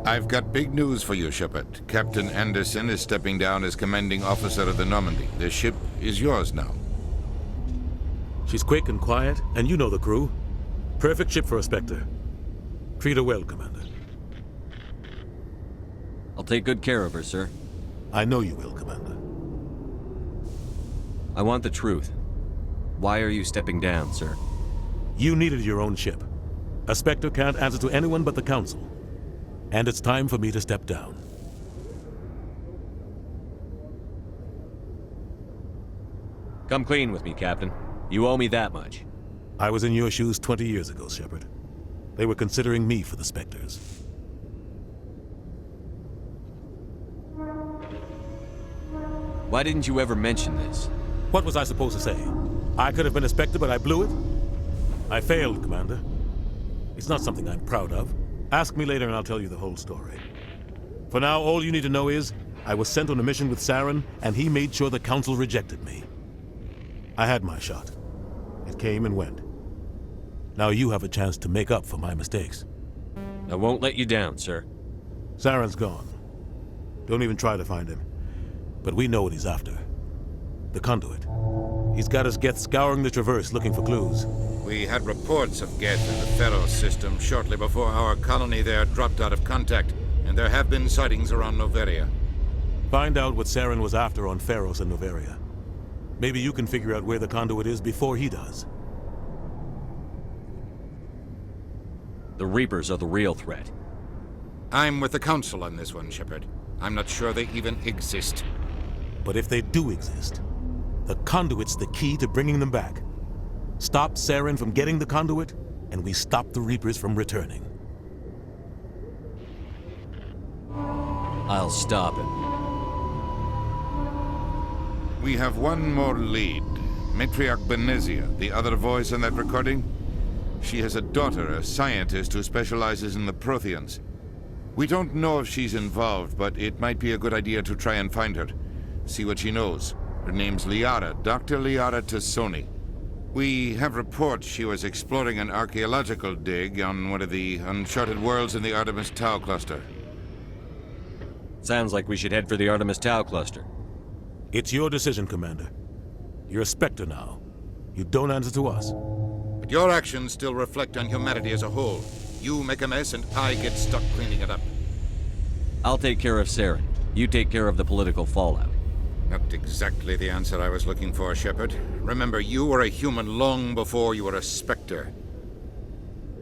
I've got big news for you, Shepard. Captain Anderson is stepping down as commanding officer of the Normandy. The ship is yours now. She's quick and quiet, and you know the crew. Perfect ship for a Spectre. Treat her well, Commander. I'll take good care of her, sir. I know you will, Commander. I want the truth. Why are you stepping down, sir? You needed your own ship. A Spectre can't answer to anyone but the Council. And it's time for me to step down. Come clean with me, Captain. You owe me that much. I was in your shoes 20 years ago, Shepard. They were considering me for the Spectres. Why didn't you ever mention this? What was I supposed to say? I could have been a Spectre, but I blew it? I failed, Commander. It's not something I'm proud of. Ask me later and I'll tell you the whole story. For now, all you need to know is, I was sent on a mission with Saren, and he made sure the Council rejected me. I had my shot. It came and went. Now you have a chance to make up for my mistakes. I won't let you down, sir. Saren's gone. Don't even try to find him. But we know what he's after. The conduit. He's got his Geth scouring the Traverse looking for clues. We had reports of Geth in the Pharos system shortly before our colony there dropped out of contact, and there have been sightings around Noveria. Find out what Saren was after on Pharos and Noveria. Maybe you can figure out where the conduit is before he does. The Reapers are the real threat. I'm with the Council on this one, Shepard. I'm not sure they even exist. But if they do exist, the conduit's the key to bringing them back. Stop Saren from getting the conduit, and we stop the Reapers from returning. I'll stop him. We have one more lead. Matriarch Benezia, the other voice in that recording. She has a daughter, a scientist who specializes in the Protheans. We don't know if she's involved, but it might be a good idea to try and find her. See what she knows. Her name's Liara, Dr. Liara Tassoni. We have reports she was exploring an archaeological dig on one of the uncharted worlds in the Artemis Tau cluster. Sounds like we should head for the Artemis Tau cluster. It's your decision, Commander. You're a Spectre now. You don't answer to us. But your actions still reflect on humanity as a whole. You make a mess and I get stuck cleaning it up. I'll take care of Saren. You take care of the political fallout. Not exactly the answer I was looking for, Shepard. Remember, you were a human long before you were a Spectre.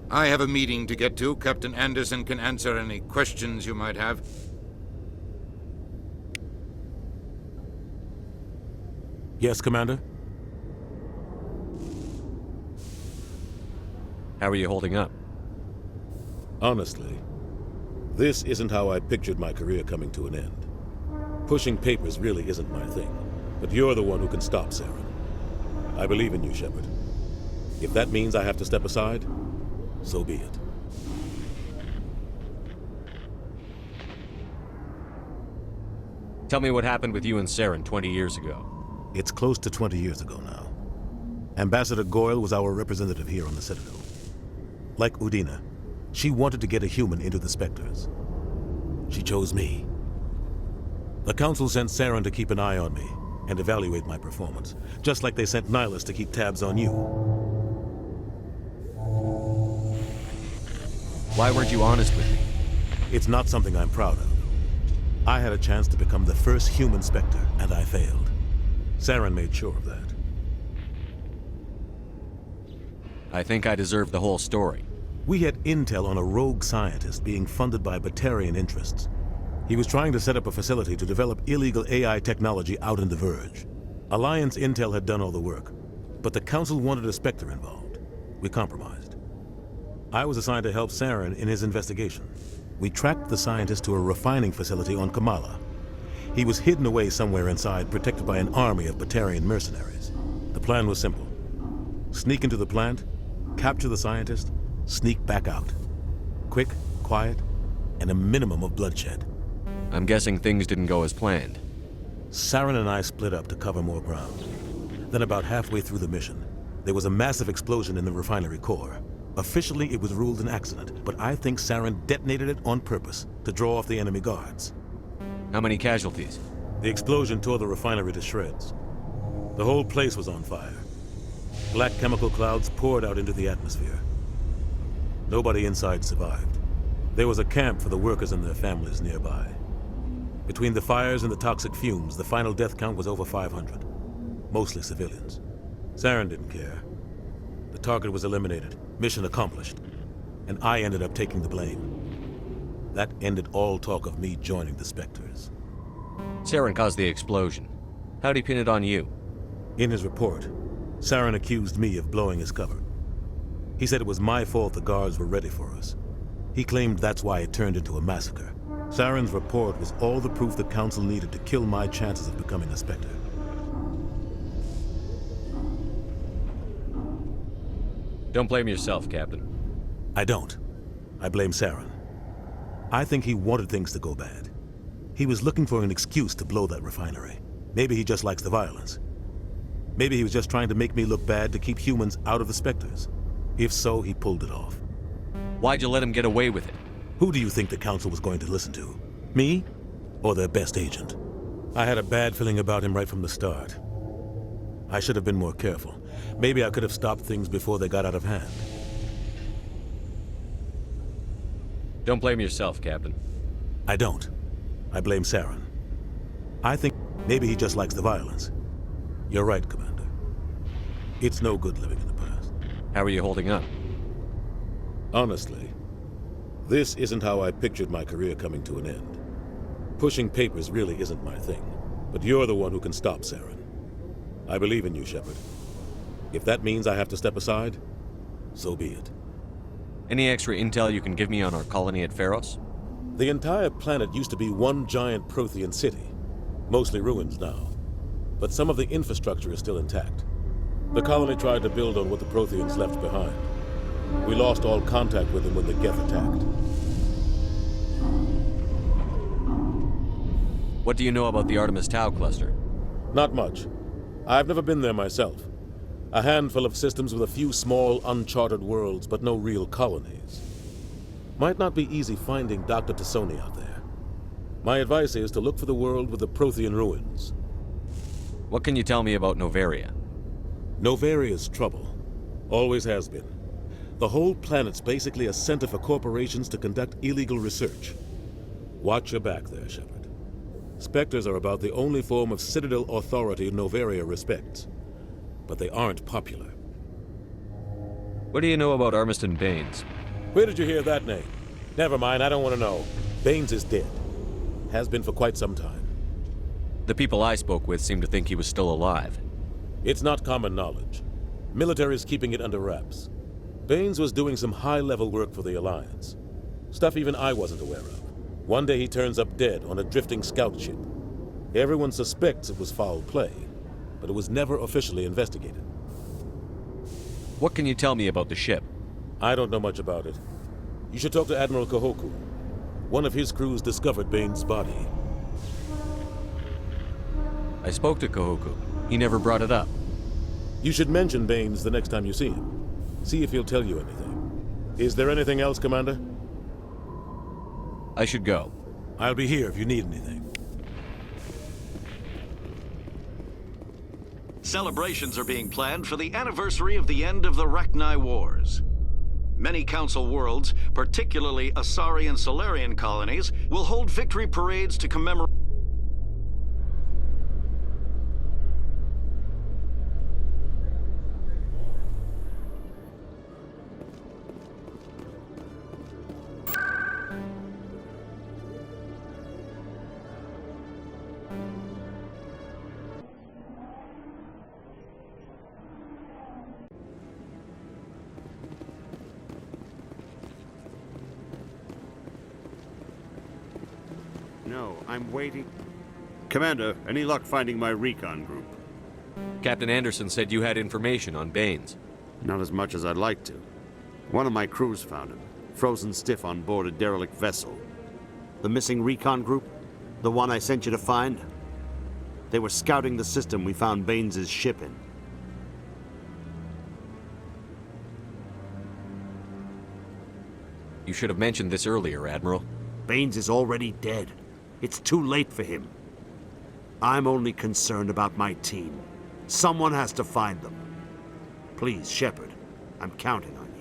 I have a meeting to get to. Captain Anderson can answer any questions you might have. Yes, Commander? How are you holding up? Honestly, this isn't how I pictured my career coming to an end. Pushing papers really isn't my thing, but you're the one who can stop Saren. I believe in you, Shepard. If that means I have to step aside, so be it. Tell me what happened with you and Saren 20 years ago. It's close to 20 years ago now. Ambassador Goyle was our representative here on the Citadel. Like Udina, she wanted to get a human into the Spectres. She chose me. The Council sent Saren to keep an eye on me and evaluate my performance, just like they sent Nihilus to keep tabs on you. Why weren't you honest with me? It's not something I'm proud of. I had a chance to become the first human Spectre, and I failed. Saren made sure of that. I think I deserve the whole story. We had intel on a rogue scientist being funded by Batarian interests. He was trying to set up a facility to develop illegal AI technology out in the Verge. Alliance intel had done all the work, but the Council wanted a Spectre involved. We compromised. I was assigned to help Saren in his investigation. We tracked the scientist to a refining facility on Kamala. He was hidden away somewhere inside, protected by an army of Batarian mercenaries. The plan was simple. Sneak into the plant, capture the scientist, sneak back out. Quick, quiet, and a minimum of bloodshed. I'm guessing things didn't go as planned. Saren and I split up to cover more ground. Then about halfway through the mission, there was a massive explosion in the refinery core. Officially, it was ruled an accident, but I think Saren detonated it on purpose to draw off the enemy guards. How many casualties? The explosion tore the refinery to shreds. The whole place was on fire. Black chemical clouds poured out into the atmosphere. Nobody inside survived. There was a camp for the workers and their families nearby. Between the fires and the toxic fumes, the final death count was over 500. Mostly civilians. Saren didn't care. The target was eliminated, mission accomplished, and I ended up taking the blame. That ended all talk of me joining the Spectres. Saren caused the explosion. How'd he pin it on you? In his report, Saren accused me of blowing his cover. He said it was my fault the guards were ready for us. He claimed that's why it turned into a massacre. Saren's report was all the proof the Council needed to kill my chances of becoming a Spectre. Don't blame yourself, Captain. I don't. I blame Saren. I think he wanted things to go bad. He was looking for an excuse to blow that refinery. Maybe he just likes the violence. Maybe he was just trying to make me look bad to keep humans out of the Spectres. If so, he pulled it off. Why'd you let him get away with it? Who do you think the Council was going to listen to? Me? Or their best agent? I had a bad feeling about him right from the start. I should have been more careful. Maybe I could have stopped things before they got out of hand. Don't blame yourself, Captain. I don't. I blame Saren. I think maybe he just likes the violence. You're right, Commander. It's no good living in the past. How are you holding up? Honestly, this isn't how I pictured my career coming to an end. Pushing papers really isn't my thing, but you're the one who can stop Saren. I believe in you, Shepard. If that means I have to step aside, so be it. Any extra intel you can give me on our colony at Pharos? The entire planet used to be one giant Prothean city, mostly ruins now. But some of the infrastructure is still intact. The colony tried to build on what the Protheans left behind. We lost all contact with them when the Geth attacked. What do you know about the Artemis Tau cluster? Not much. I've never been there myself. A handful of systems with a few small, uncharted worlds, but no real colonies. Might not be easy finding Dr. Tassoni out there. My advice is to look for the world with the Prothean ruins. What can you tell me about Novaria? Novaria's trouble. Always has been. The whole planet's basically a center for corporations to conduct illegal research. Watch your back there, Shepard. Spectres are about the only form of Citadel authority Novaria respects. But they aren't popular. What do you know about Armiston Baines? Where did you hear that name? Never mind, I don't want to know. Baines is dead. Has been for quite some time. The people I spoke with seemed to think he was still alive. It's not common knowledge. Military's keeping it under wraps. Baines was doing some high-level work for the Alliance. Stuff even I wasn't aware of. One day he turns up dead on a drifting scout ship. Everyone suspects it was foul play, but it was never officially investigated. What can you tell me about the ship? I don't know much about it. You should talk to Admiral Kahoku. One of his crews discovered Baines' body. I spoke to Kahoku. He never brought it up. You should mention Baines the next time you see him. See if he'll tell you anything. Is there anything else, Commander? I should go. I'll be here if you need anything. Celebrations are being planned for the anniversary of the end of the Rachni Wars. Many Council worlds, particularly Asari and Solarian colonies, will hold victory parades to commemorate. No, I'm waiting. Commander, any luck finding my recon group? Captain Anderson said you had information on Baines. Not as much as I'd like to. One of my crews found him, frozen stiff on board a derelict vessel. The missing recon group? The one I sent you to find? They were scouting the system we found Baines' ship in. You should have mentioned this earlier, Admiral. Baines is already dead. It's too late for him. I'm only concerned about my team. Someone has to find them. Please, Shepard, I'm counting on you.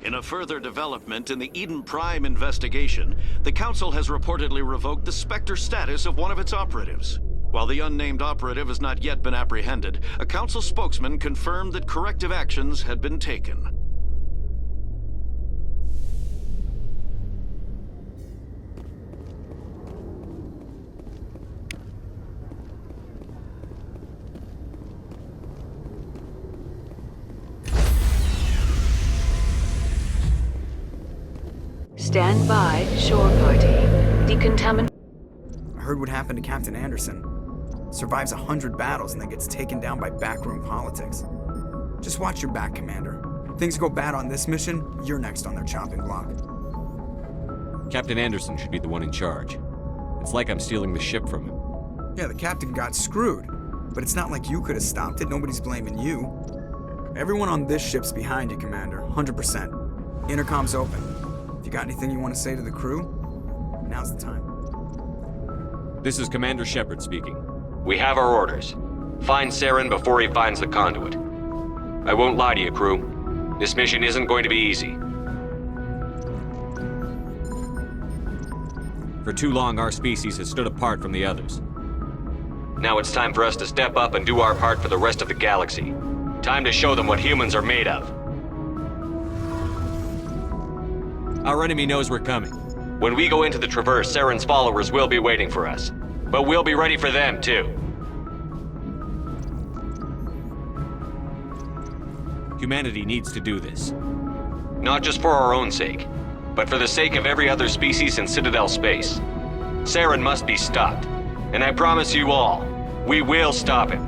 In a further development in the Eden Prime investigation, the Council has reportedly revoked the Spectre status of one of its operatives. While the unnamed operative has not yet been apprehended, a Council spokesman confirmed that corrective actions had been taken. Stand by, shore party. Decontaminate. I heard what happened to Captain Anderson. Survives 100 battles and then gets taken down by backroom politics. Just watch your back, Commander. Things go bad on this mission, you're next on their chopping block. Captain Anderson should be the one in charge. It's like I'm stealing the ship from him. Yeah, the captain got screwed. But it's not like you could have stopped it. Nobody's blaming you. Everyone on this ship's behind you, Commander. 100%. Intercom's open. If you got anything you want to say to the crew, now's the time. This is Commander Shepard speaking. We have our orders. Find Saren before he finds the conduit. I won't lie to you, crew. This mission isn't going to be easy. For too long, our species has stood apart from the others. Now it's time for us to step up and do our part for the rest of the galaxy. Time to show them what humans are made of. Our enemy knows we're coming. When we go into the Traverse, Saren's followers will be waiting for us. But we'll be ready for them, too. Humanity needs to do this. Not just for our own sake, but for the sake of every other species in Citadel space. Saren must be stopped. And I promise you all, we will stop him.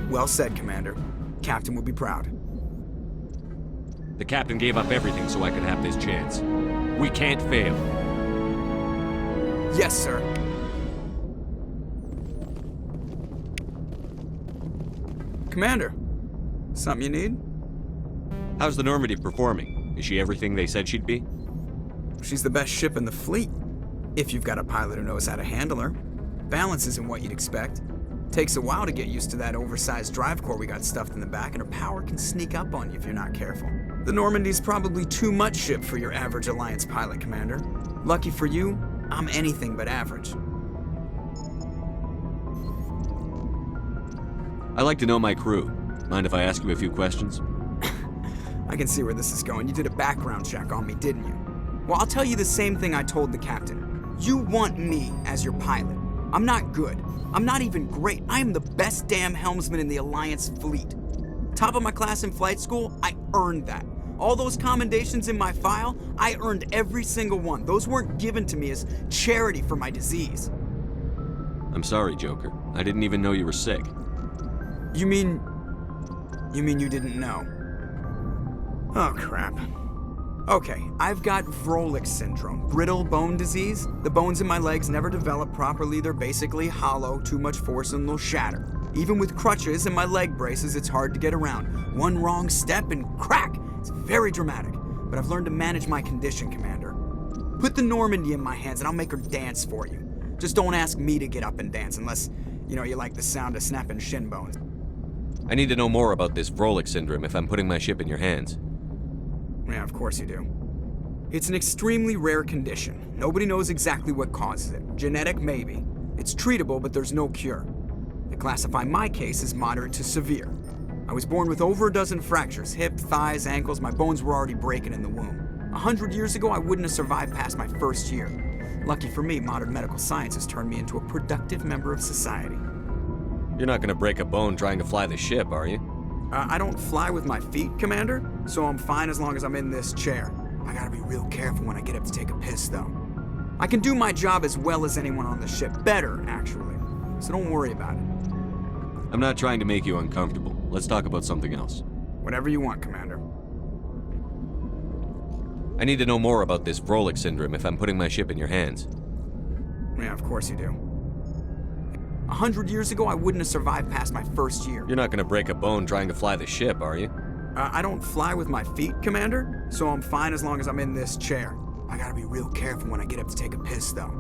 Well said, Commander. Captain will be proud. The captain gave up everything so I could have this chance. We can't fail. Yes, sir. Commander, something you need? How's the Normandy performing? Is she everything they said she'd be? She's the best ship in the fleet. If you've got a pilot who knows how to handle her. Balance isn't what you'd expect. Takes a while to get used to that oversized drive core we got stuffed in the back, and her power can sneak up on you if you're not careful. The Normandy's probably too much ship for your average Alliance pilot, Commander. Lucky for you, I'm anything but average. I like to know my crew. Mind if I ask you a few questions? I can see where this is going. You did a background check on me, didn't you? Well, I'll tell you the same thing I told the captain. You want me as your pilot. I'm not good. I'm not even great. I am the best damn helmsman in the Alliance fleet. Top of my class in flight school, I earned that. All those commendations in my file, I earned every single one. Those weren't given to me as charity for my disease. I'm sorry, Joker. I didn't even know you were sick. You mean you didn't know? Oh, crap. Okay, I've got Vrolik syndrome, brittle bone disease. The bones in my legs never develop properly. They're basically hollow, too much force and they'll shatter. Even with crutches and my leg braces, it's hard to get around. One wrong step and crack! It's very dramatic, but I've learned to manage my condition, Commander. Put the Normandy in my hands and I'll make her dance for you. Just don't ask me to get up and dance unless, you like the sound of snapping shin bones. I need to know more about this Vrolik syndrome if I'm putting my ship in your hands. Yeah, of course you do. It's an extremely rare condition. Nobody knows exactly what causes it. Genetic, maybe. It's treatable, but there's no cure. They classify my case as moderate to severe. I was born with over a dozen fractures, hip, thighs, ankles. My bones were already breaking in the womb. 100 years ago, I wouldn't have survived past my first year. Lucky for me, modern medical science has turned me into a productive member of society. You're not gonna break a bone trying to fly the ship, are you? I don't fly with my feet, Commander, so I'm fine as long as I'm in this chair. I gotta be real careful when I get up to take a piss, though. I can do my job as well as anyone on the ship. Better, actually. So don't worry about it. I'm not trying to make you uncomfortable. Let's talk about something else. Whatever you want, Commander. I need to know more about this Vrolik syndrome if I'm putting my ship in your hands. Yeah, of course you do. 100 years ago, I wouldn't have survived past my first year. You're not gonna break a bone trying to fly the ship, are you? I don't fly with my feet, Commander, so I'm fine as long as I'm in this chair. I gotta be real careful when I get up to take a piss, though.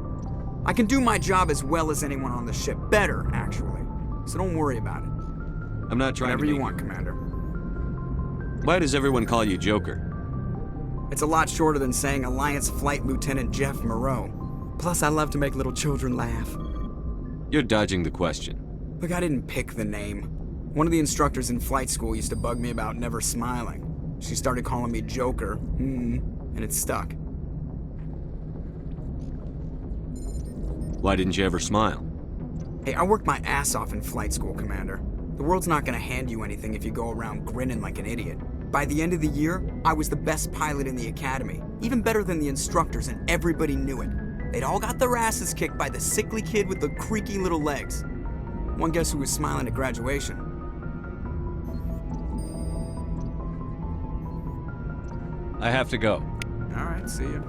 I can do my job as well as anyone on the ship. Better, actually. So don't worry about it. I'm not trying Whatever to you make... want, Commander. Why does everyone call you Joker? It's a lot shorter than saying Alliance Flight Lieutenant Jeff Moreau. Plus, I love to make little children laugh. You're dodging the question. Look, I didn't pick the name. One of the instructors in flight school used to bug me about never smiling. She started calling me Joker, and it stuck. Why didn't you ever smile? Hey, I worked my ass off in flight school, Commander. The world's not gonna hand you anything if you go around grinning like an idiot. By the end of the year, I was the best pilot in the academy, even better than the instructors, and everybody knew it. They'd all got their asses kicked by the sickly kid with the creaky little legs. One guess who was smiling at graduation? I have to go. All right, see ya.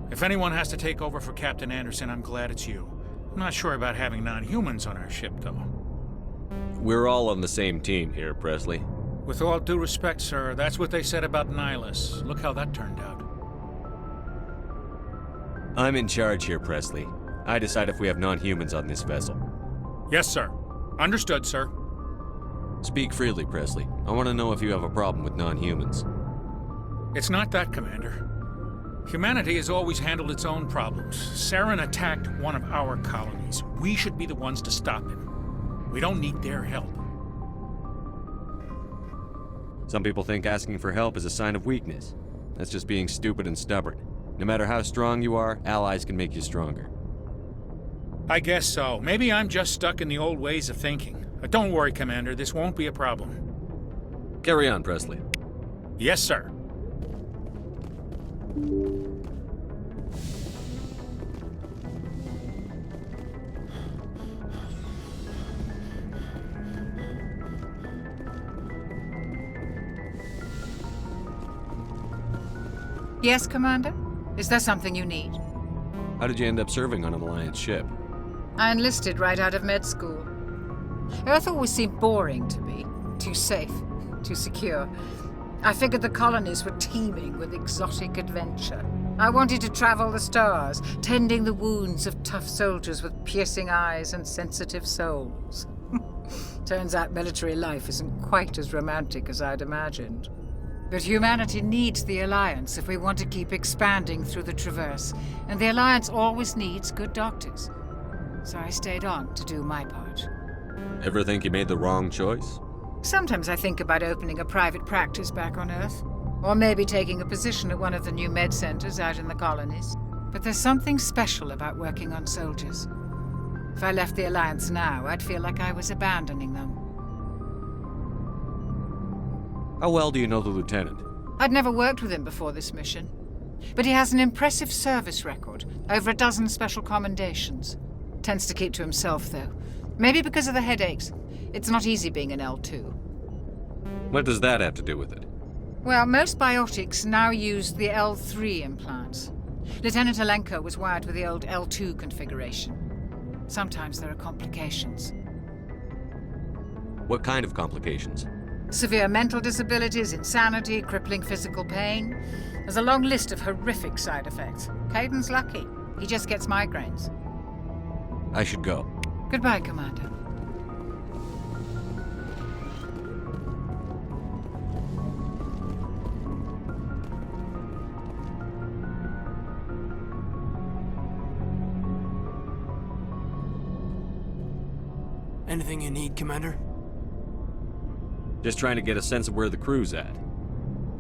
If anyone has to take over for Captain Anderson, I'm glad it's you. I'm not sure about having non-humans on our ship, though. We're all on the same team here, Presley. With all due respect, sir, that's what they said about Nihilus. Look how that turned out. I'm in charge here, Presley. I decide if we have non-humans on this vessel. Yes, sir. Understood, sir. Speak freely, Presley. I want to know if you have a problem with non-humans. It's not that, Commander. Humanity has always handled its own problems. Saren attacked one of our colonies. We should be the ones to stop it. We don't need their help. Some people think asking for help is a sign of weakness. That's just being stupid and stubborn. No matter how strong you are, allies can make you stronger. I guess so. Maybe I'm just stuck in the old ways of thinking. But don't worry, Commander. This won't be a problem. Carry on, Presley. Yes, sir. Yes, Commander? Is there something you need? How did you end up serving on an Alliance ship? I enlisted right out of med school. Earth always seemed boring to me. Too safe, too secure. I figured the colonies were teeming with exotic adventure. I wanted to travel the stars, tending the wounds of tough soldiers with piercing eyes and sensitive souls. Turns out military life isn't quite as romantic as I'd imagined. But humanity needs the Alliance if we want to keep expanding through the Traverse, and the Alliance always needs good doctors. So I stayed on to do my part. Ever think you made the wrong choice? Sometimes I think about opening a private practice back on Earth, or maybe taking a position at one of the new med centers out in the colonies. But there's something special about working on soldiers. If I left the Alliance now, I'd feel like I was abandoning them. How well do you know the Lieutenant? I'd never worked with him before this mission. But he has an impressive service record, over a dozen special commendations. Tends to keep to himself, though. Maybe because of the headaches. It's not easy being an L2. What does that have to do with it? Well, most biotics now use the L3 implants. Lieutenant Alenko was wired with the old L2 configuration. Sometimes there are complications. What kind of complications? Severe mental disabilities, insanity, crippling physical pain. There's a long list of horrific side effects. Caden's lucky. He just gets migraines. I should go. Goodbye, Commander. Anything you need, Commander? Just trying to get a sense of where the crew's at.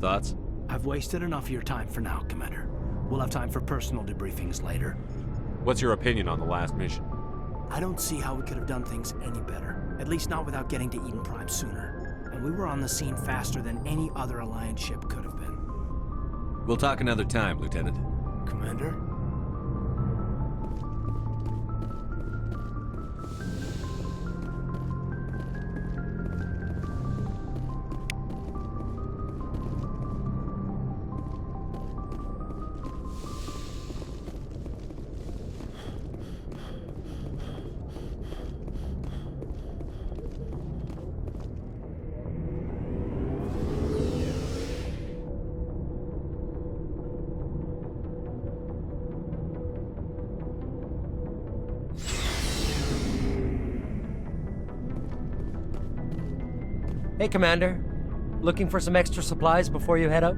Thoughts? I've wasted enough of your time for now, Commander. We'll have time for personal debriefings later. What's your opinion on the last mission? I don't see how we could have done things any better. At least not without getting to Eden Prime sooner. and we were on the scene faster than any other Alliance ship could have been. We'll talk another time, Lieutenant. Commander? Hey, Commander. Looking for some extra supplies before you head out?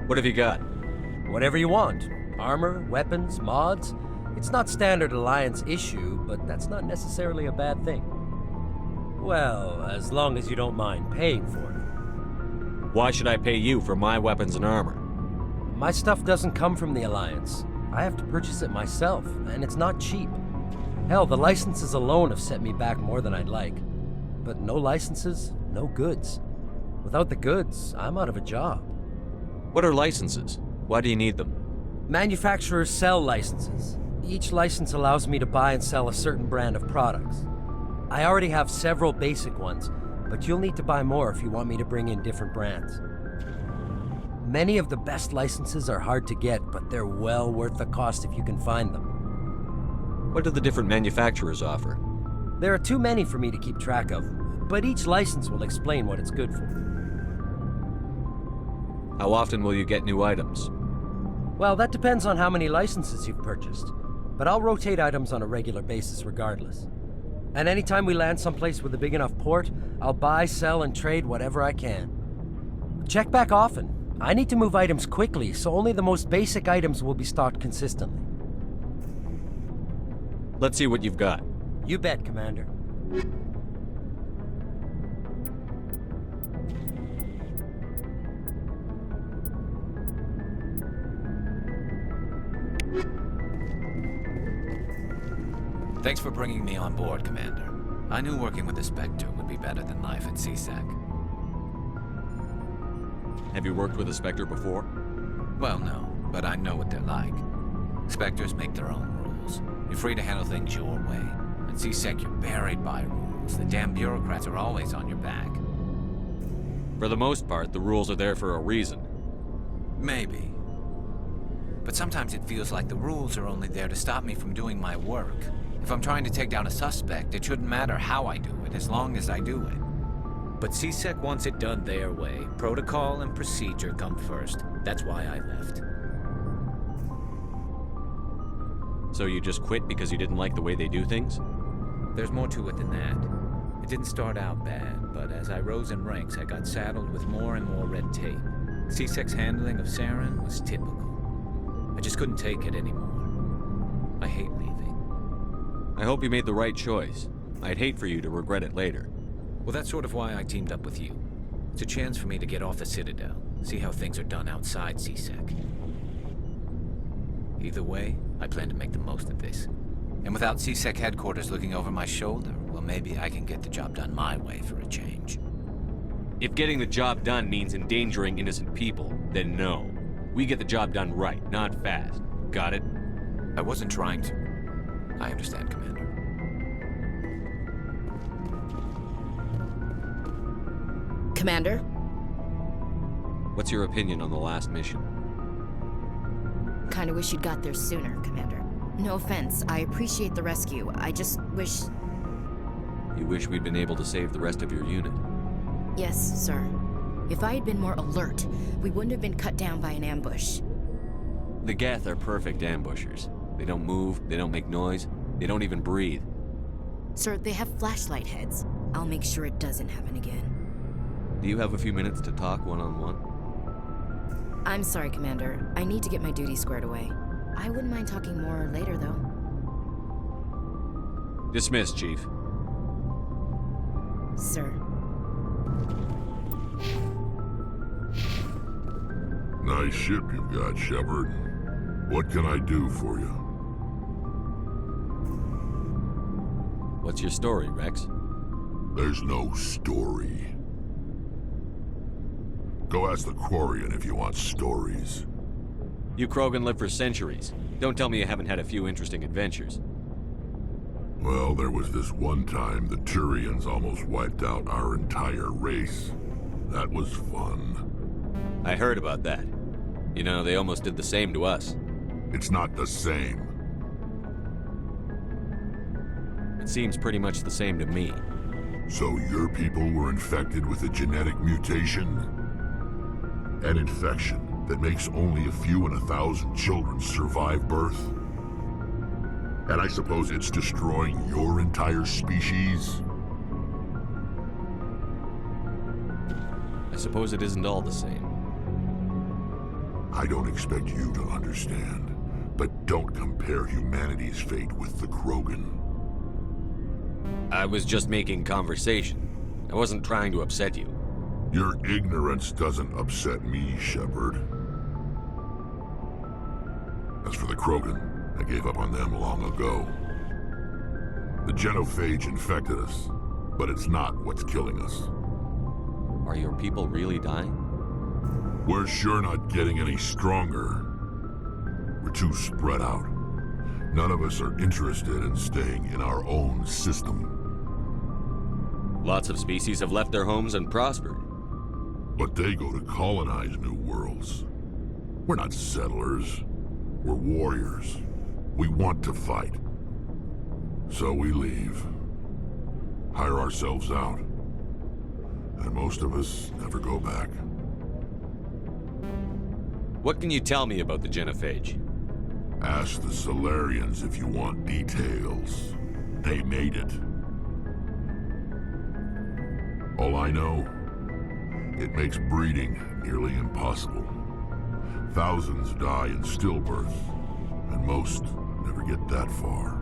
What have you got? Whatever you want. Armor, weapons, mods. It's not standard Alliance issue, but that's not necessarily a bad thing. Well, as long as you don't mind paying for it. Why should I pay you for my weapons and armor? My stuff doesn't come from the Alliance. I have to purchase it myself, and it's not cheap. Hell, the licenses alone have set me back more than I'd like. But no licenses, no goods. Without the goods, I'm out of a job. What are licenses? Why do you need them? Manufacturers sell licenses. Each license allows me to buy and sell a certain brand of products. I already have several basic ones, but you'll need to buy more if you want me to bring in different brands. Many of the best licenses are hard to get, but they're well worth the cost if you can find them. What do the different manufacturers offer? There are too many for me to keep track of, but each license will explain what it's good for. How often will you get new items? Well, that depends on how many licenses you've purchased, but I'll rotate items on a regular basis regardless. And anytime we land someplace with a big enough port, I'll buy, sell, and trade whatever I can. Check back often. I need to move items quickly, so only the most basic items will be stocked consistently. Let's see what you've got. You bet, Commander. Thanks for bringing me on board, Commander. I knew working with the Spectre would be better than life at CSEC. Have you worked with a Spectre before? Well, no, but I know what they're like. Spectres make their own rules. You're free to handle things your way. At CSEC, you're buried by rules. The damn bureaucrats are always on your back. For the most part, the rules are there for a reason. Maybe. But sometimes it feels like the rules are only there to stop me from doing my work. If I'm trying to take down a suspect, it shouldn't matter how I do it, as long as I do it. But CSEC wants it done their way. Protocol and procedure come first. That's why I left. So you just quit because you didn't like the way they do things? There's more to it than that. It didn't start out bad, but as I rose in ranks, I got saddled with more and more red tape. CSEC's handling of Saren was typical. I just couldn't take it anymore. I hate leaving. I hope you made the right choice. I'd hate for you to regret it later. Well, that's sort of why I teamed up with you. It's a chance for me to get off the Citadel, see how things are done outside CSEC. Either way, I plan to make the most of this. And without CSEC headquarters looking over my shoulder, well, maybe I can get the job done my way for a change. If getting the job done means endangering innocent people, then no. We get the job done right, not fast. Got it? I wasn't trying to. I understand, Commander. Commander? What's your opinion on the last mission? Kinda wish you'd got there sooner, Commander. No offense, I appreciate the rescue. I just wish... You wish we'd been able to save the rest of your unit? Yes, sir. If I had been more alert, we wouldn't have been cut down by an ambush. The Geth are perfect ambushers. They don't move, they don't make noise, they don't even breathe. Sir, they have flashlight heads. I'll make sure it doesn't happen again. Do you have a few minutes to talk one-on-one? I'm sorry, Commander. I need to get my duty squared away. I wouldn't mind talking more later, though. Dismissed, Chief. Sir. Nice ship you've got, Shepard. What can I do for you? What's your story, Rex? There's no story. Go ask the Quarian if you want stories. You Krogan live for centuries. Don't tell me you haven't had a few interesting adventures. Well, there was this one time the Turians almost wiped out our entire race. That was fun. I heard about that. You know, they almost did the same to us. It's not the same. It seems pretty much the same to me. So your people were infected with a genetic mutation? An infection that makes only a few in 1,000 children survive birth? And I suppose it's destroying your entire species? I suppose it isn't all the same. I don't expect you to understand, but don't compare humanity's fate with the Krogan. I was just making conversation. I wasn't trying to upset you. Your ignorance doesn't upset me, Shepard. As for the Krogan, I gave up on them long ago. The genophage infected us, but it's not what's killing us. Are your people really dying? We're sure not getting any stronger. We're too spread out. None of us are interested in staying in our own system. Lots of species have left their homes and prospered. But they go to colonize new worlds. We're not settlers. We're warriors. We want to fight. So we leave. Hire ourselves out. And most of us never go back. What can you tell me about the genophage? Ask the Solarians if you want details. They made it. All I know, it makes breeding nearly impossible. Thousands die in stillbirth, and most never get that far.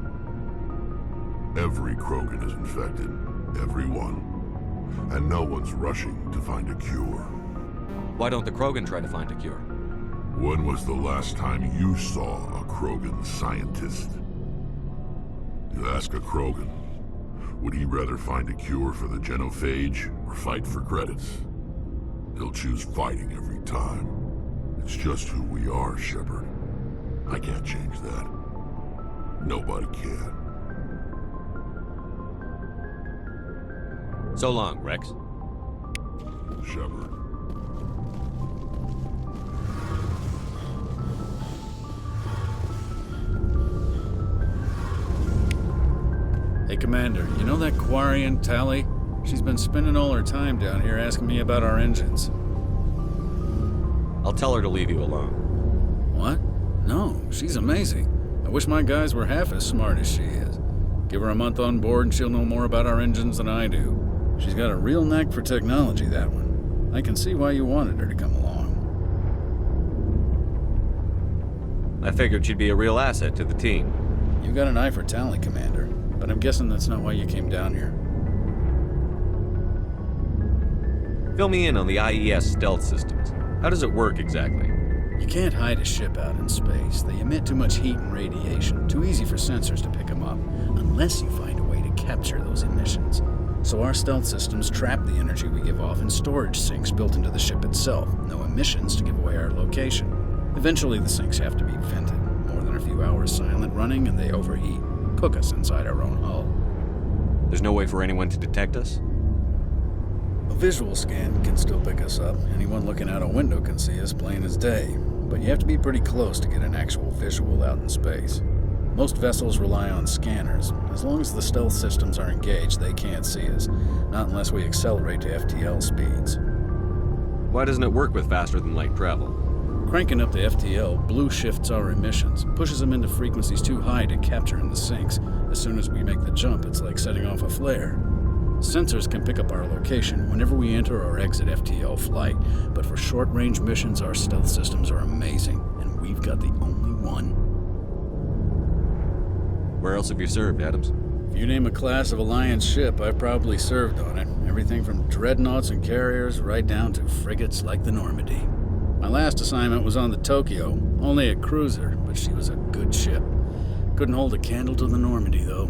Every Krogan is infected, every one. And no one's rushing to find a cure. Why don't the Krogan try to find a cure? When was the last time you saw a Krogan scientist? You ask a Krogan, would he rather find a cure for the genophage or fight for credits? He'll choose fighting every time. It's just who we are, Shepard. I can't change that. Nobody can. So long, Rex. Shepard. Hey, Commander, you know that Quarian, Tally? She's been spending all her time down here asking me about our engines. I'll tell her to leave you alone. What? No, she's amazing. I wish my guys were half as smart as she is. Give her a month on board and she'll know more about our engines than I do. She's got a real knack for technology, that one. I can see why you wanted her to come along. I figured she'd be a real asset to the team. You got an eye for Tally, Commander, but I'm guessing that's not why you came down here. Fill me in on the IES stealth systems. How does it work exactly? You can't hide a ship out in space. They emit too much heat and radiation. Too easy for sensors to pick them up, unless you find a way to capture those emissions. So our stealth systems trap the energy we give off in storage sinks built into the ship itself. No emissions to give away our location. Eventually the sinks have to be vented. More than a few hours silent running and they overheat. Cook us inside our own hull. There's no way for anyone to detect us? A visual scan can still pick us up. Anyone looking out a window can see us plain as day. But you have to be pretty close to get an actual visual out in space. Most vessels rely on scanners. As long as the stealth systems are engaged, they can't see us. Not unless we accelerate to FTL speeds. Why doesn't it work with faster-than-light travel? Cranking up the FTL blue shifts our emissions, pushes them into frequencies too high to capture in the sinks. As soon as we make the jump, it's like setting off a flare. Sensors can pick up our location whenever we enter or exit FTL flight, but for short-range missions, our stealth systems are amazing, and we've got the only one. Where else have you served, Adams? If you name a class of Alliance ship, I've probably served on it. Everything from dreadnoughts and carriers right down to frigates like the Normandy. My last assignment was on the Tokyo, only a cruiser, but she was a good ship. Couldn't hold a candle to the Normandy, though.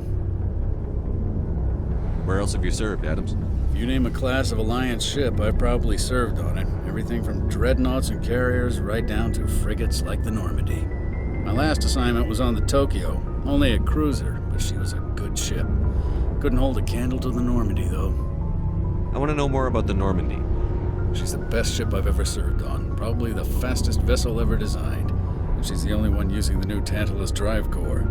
Where else have you served, Adams? If you name a class of Alliance ship, I've probably served on it. Everything from dreadnoughts and carriers right down to frigates like the Normandy. My last assignment was on the Tokyo, only a cruiser, but she was a good ship. Couldn't hold a candle to the Normandy, though. I want to know more about the Normandy. She's the best ship I've ever served on, probably the fastest vessel ever designed. And she's the only one using the new Tantalus drive core.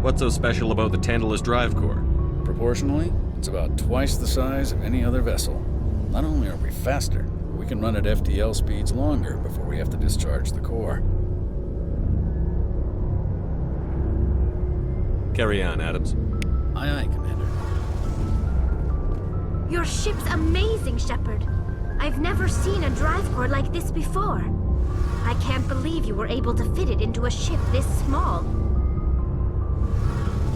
What's so special about the Tantalus drive core? Proportionally, it's about twice the size of any other vessel. Not only are we faster, we can run at FTL speeds longer before we have to discharge the core. Carry on, Adams. Aye, aye, Commander. Your ship's amazing, Shepard. I've never seen a drive core like this before. I can't believe you were able to fit it into a ship this small.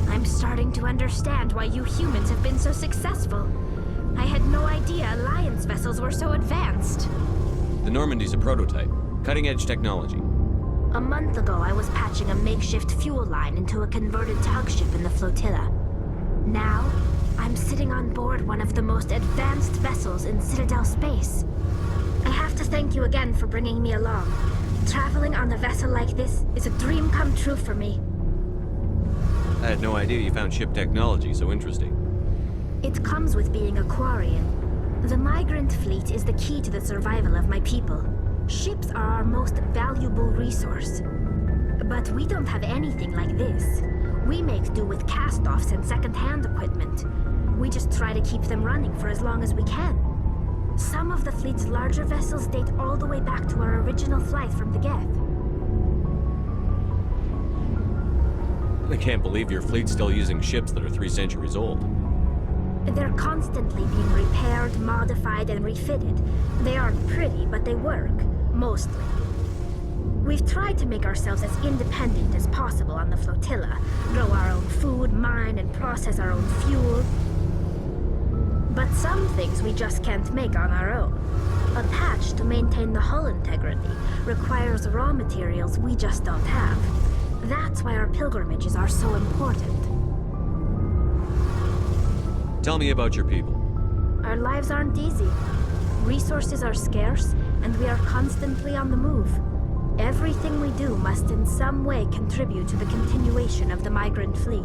I'm starting to understand why you humans have been so successful. I had no idea Alliance vessels were so advanced. The Normandy's a prototype. Cutting-edge technology. A month ago, I was patching a makeshift fuel line into a converted tug ship in the flotilla. Now, I'm sitting on board one of the most advanced vessels in Citadel space. I have to thank you again for bringing me along. Traveling on a vessel like this is a dream come true for me. I had no idea you found ship technology so interesting. It comes with being a Quarian. The migrant fleet is the key to the survival of my people. Ships are our most valuable resource. But we don't have anything like this. We make do with cast-offs and second-hand equipment. We just try to keep them running for as long as we can. Some of the fleet's larger vessels date all the way back to our original flight from the Geth. I can't believe your fleet's still using ships that are 3 centuries old. They're constantly being repaired, modified, and refitted. They aren't pretty, but they work. Mostly. We've tried to make ourselves as independent as possible on the flotilla. Grow our own food, mine, and process our own fuel. But some things we just can't make on our own. A patch to maintain the hull integrity requires raw materials we just don't have. That's why our pilgrimages are so important. Tell me about your people. Our lives aren't easy. Resources are scarce, and we are constantly on the move. Everything we do must in some way contribute to the continuation of the migrant fleet.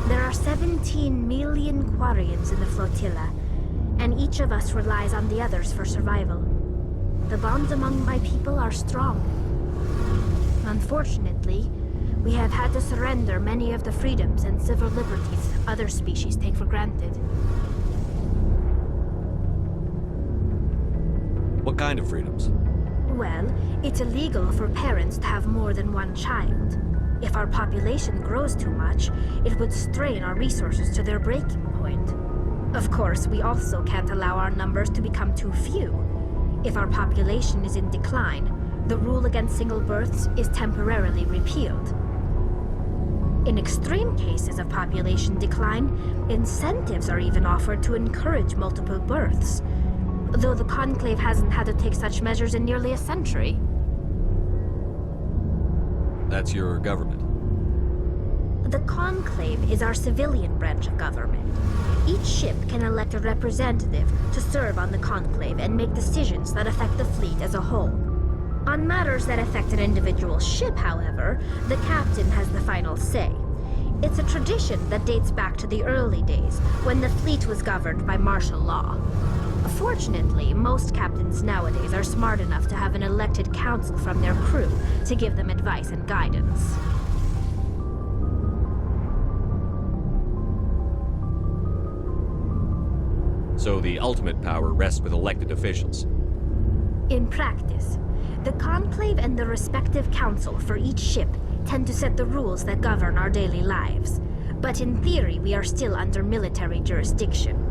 There are 17 million Quarians in the flotilla, and each of us relies on the others for survival. The bonds among my people are strong. Unfortunately, we have had to surrender many of the freedoms and civil liberties other species take for granted. What kind of freedoms? Well, it's illegal for parents to have more than one child. If our population grows too much, it would strain our resources to their breaking point. Of course, we also can't allow our numbers to become too few. If our population is in decline, the rule against single births is temporarily repealed. In extreme cases of population decline, incentives are even offered to encourage multiple births, though the Conclave hasn't had to take such measures in nearly a century. That's your government. The Conclave is our civilian branch of government. Each ship can elect a representative to serve on the Conclave and make decisions that affect the fleet as a whole. On matters that affect an individual ship, however, the captain has the final say. It's a tradition that dates back to the early days, when the fleet was governed by martial law. Fortunately, most captains nowadays are smart enough to have an elected council from their crew to give them advice and guidance. So the ultimate power rests with elected officials. In practice, the Conclave and the respective council for each ship tend to set the rules that govern our daily lives. But in theory, we are still under military jurisdiction.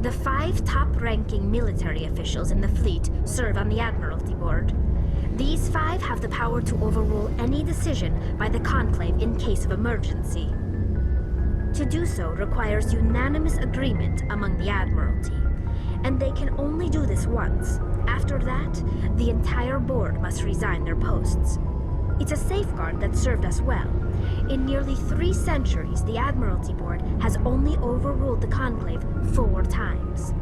The 5 top-ranking military officials in the fleet serve on the Admiralty Board. These 5 have the power to overrule any decision by the Conclave in case of emergency. To do so requires unanimous agreement among the Admiralty, and they can only do this once. After that, the entire board must resign their posts. It's a safeguard that served us well, In nearly 3 centuries, the Admiralty Board has only overruled the Conclave 4 times.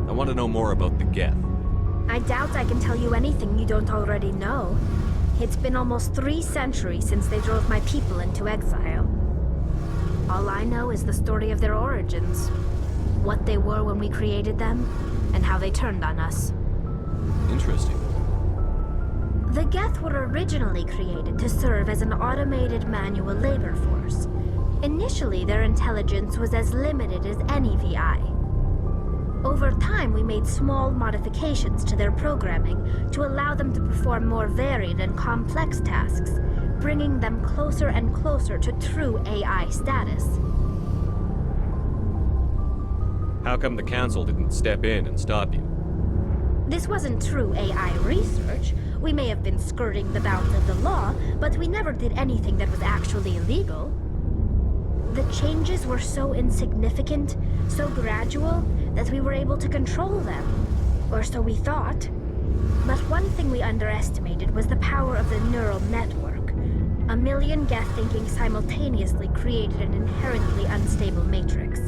I want to know more about the Geth. I doubt I can tell you anything you don't already know. It's been almost 3 centuries since they drove my people into exile. All I know is the story of their origins. What they were when we created them, and how they turned on us. Interesting. The Geth were originally created to serve as an automated manual labor force. Initially, their intelligence was as limited as any VI. Over time, we made small modifications to their programming to allow them to perform more varied and complex tasks, bringing them closer and closer to true AI status. How come the Council didn't step in and stop you? This wasn't true AI research. We may have been skirting the bounds of the law, but we never did anything that was actually illegal. The changes were so insignificant, so gradual, that we were able to control them. Or so we thought. But one thing we underestimated was the power of the neural network. A million Geth thinking simultaneously created an inherently unstable matrix.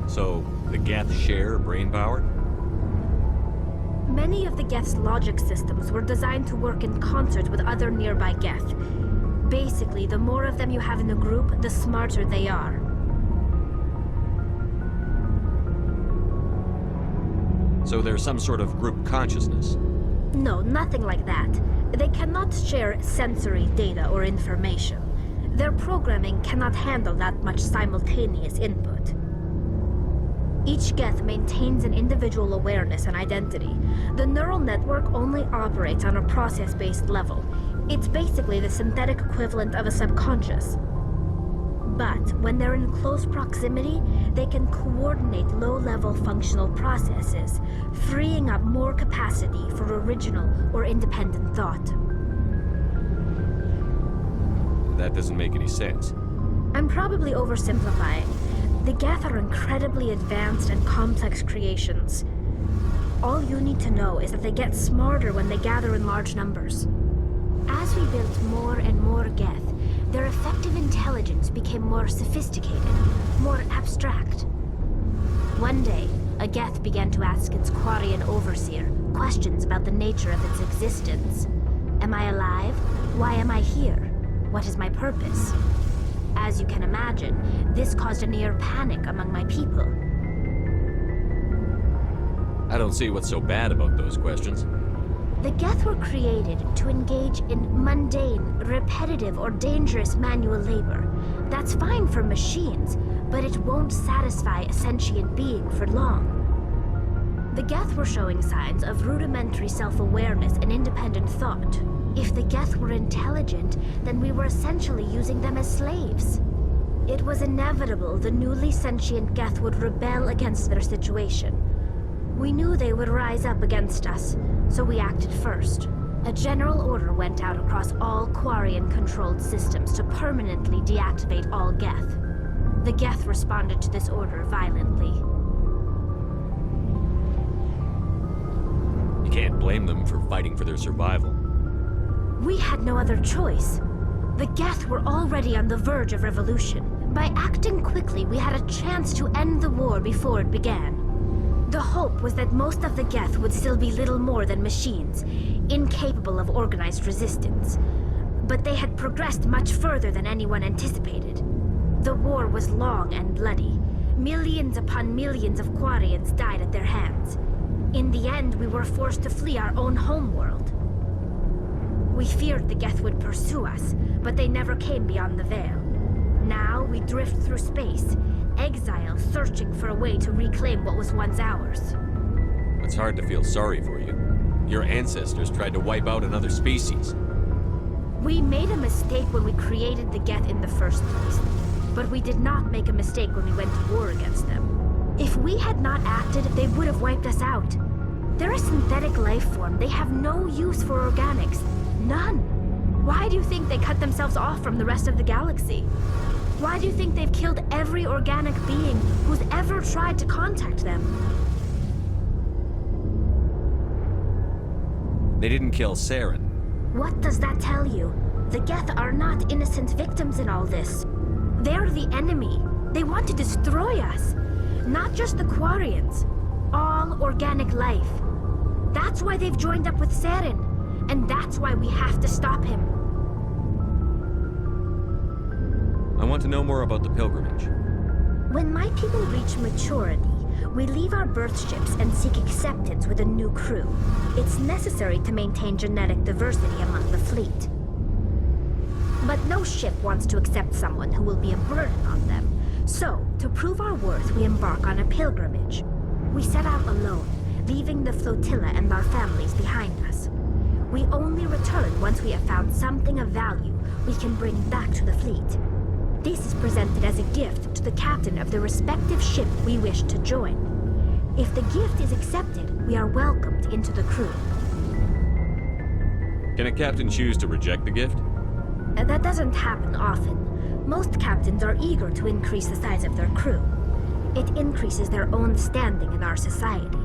So, the Geth share brain power? Many of the Geth's logic systems were designed to work in concert with other nearby Geth. Basically, the more of them you have in the group, the smarter they are. So there's some sort of group consciousness? No, nothing like that. They cannot share sensory data or information. Their programming cannot handle that much simultaneous input. Each Geth maintains an individual awareness and identity. The neural network only operates on a process-based level. It's basically the synthetic equivalent of a subconscious. But when they're in close proximity, they can coordinate low-level functional processes, freeing up more capacity for original or independent thought. That doesn't make any sense. I'm probably oversimplifying. The Geth are incredibly advanced and complex creations. All you need to know is that they get smarter when they gather in large numbers. As we built more and more Geth, their effective intelligence became more sophisticated, more abstract. One day, a Geth began to ask its Quarian overseer questions about the nature of its existence. Am I alive? Why am I here? What is my purpose? As you can imagine, this caused a near panic among my people. I don't see what's so bad about those questions. The Geth were created to engage in mundane, repetitive, or dangerous manual labor. That's fine for machines, but it won't satisfy a sentient being for long. The Geth were showing signs of rudimentary self-awareness and independent thought. If the Geth were intelligent, then we were essentially using them as slaves. It was inevitable the newly sentient Geth would rebel against their situation. We knew they would rise up against us, so we acted first. A general order went out across all Quarian-controlled systems to permanently deactivate all Geth. The Geth responded to this order violently. You can't blame them for fighting for their survival. We had no other choice. The Geth were already on the verge of revolution. By acting quickly, we had a chance to end the war before it began. The hope was that most of the Geth would still be little more than machines, incapable of organized resistance. But they had progressed much further than anyone anticipated. The war was long and bloody. Millions upon millions of Quarians died at their hands. In the end, we were forced to flee our own homeworld. We feared the Geth would pursue us, but they never came beyond the veil. Now we drift through space, exile, searching for a way to reclaim what was once ours. It's hard to feel sorry for you. Your ancestors tried to wipe out another species. We made a mistake when we created the Geth in the first place, but we did not make a mistake when we went to war against them. If we had not acted, they would have wiped us out. They're a synthetic life form. They have no use for organics. None. Why do you think they cut themselves off from the rest of the galaxy? Why do you think they've killed every organic being who's ever tried to contact them? They didn't kill Saren. What does that tell you? The Geth are not innocent victims in all this. They're the enemy. They want to destroy us. Not just the Quarians. All organic life. That's why they've joined up with Saren. And that's why we have to stop him. I want to know more about the pilgrimage. When my people reach maturity, we leave our birth ships and seek acceptance with a new crew. It's necessary to maintain genetic diversity among the fleet. But no ship wants to accept someone who will be a burden on them. So, to prove our worth, we embark on a pilgrimage. We set out alone, leaving the flotilla and our families behind us. We only return once we have found something of value we can bring back to the fleet. This is presented as a gift to the captain of the respective ship we wish to join. If the gift is accepted, we are welcomed into the crew. Can a captain choose to reject the gift? That doesn't happen often. Most captains are eager to increase the size of their crew. It increases their own standing in our society.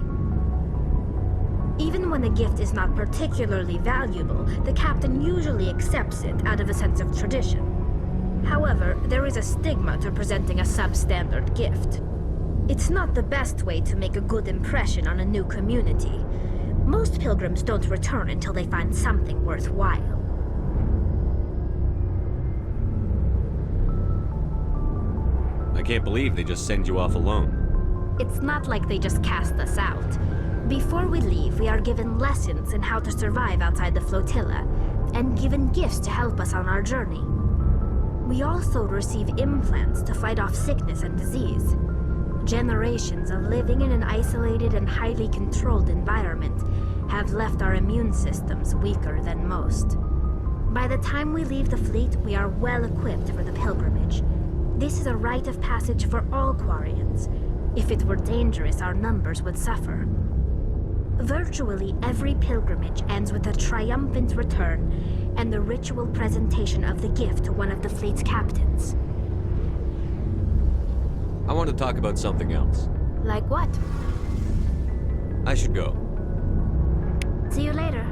Even when a gift is not particularly valuable, the captain usually accepts it out of a sense of tradition. However, there is a stigma to presenting a substandard gift. It's not the best way to make a good impression on a new community. Most pilgrims don't return until they find something worthwhile. I can't believe they just send you off alone. It's not like they just cast us out. Before we leave, we are given lessons in how to survive outside the flotilla, and given gifts to help us on our journey. We also receive implants to fight off sickness and disease. Generations of living in an isolated and highly controlled environment have left our immune systems weaker than most. By the time we leave the fleet, we are well equipped for the pilgrimage. This is a rite of passage for all Quarians. If it were dangerous, our numbers would suffer. Virtually every pilgrimage ends with a triumphant return and the ritual presentation of the gift to one of the fleet's captains. I want to talk about something else. Like what? I should go. See you later.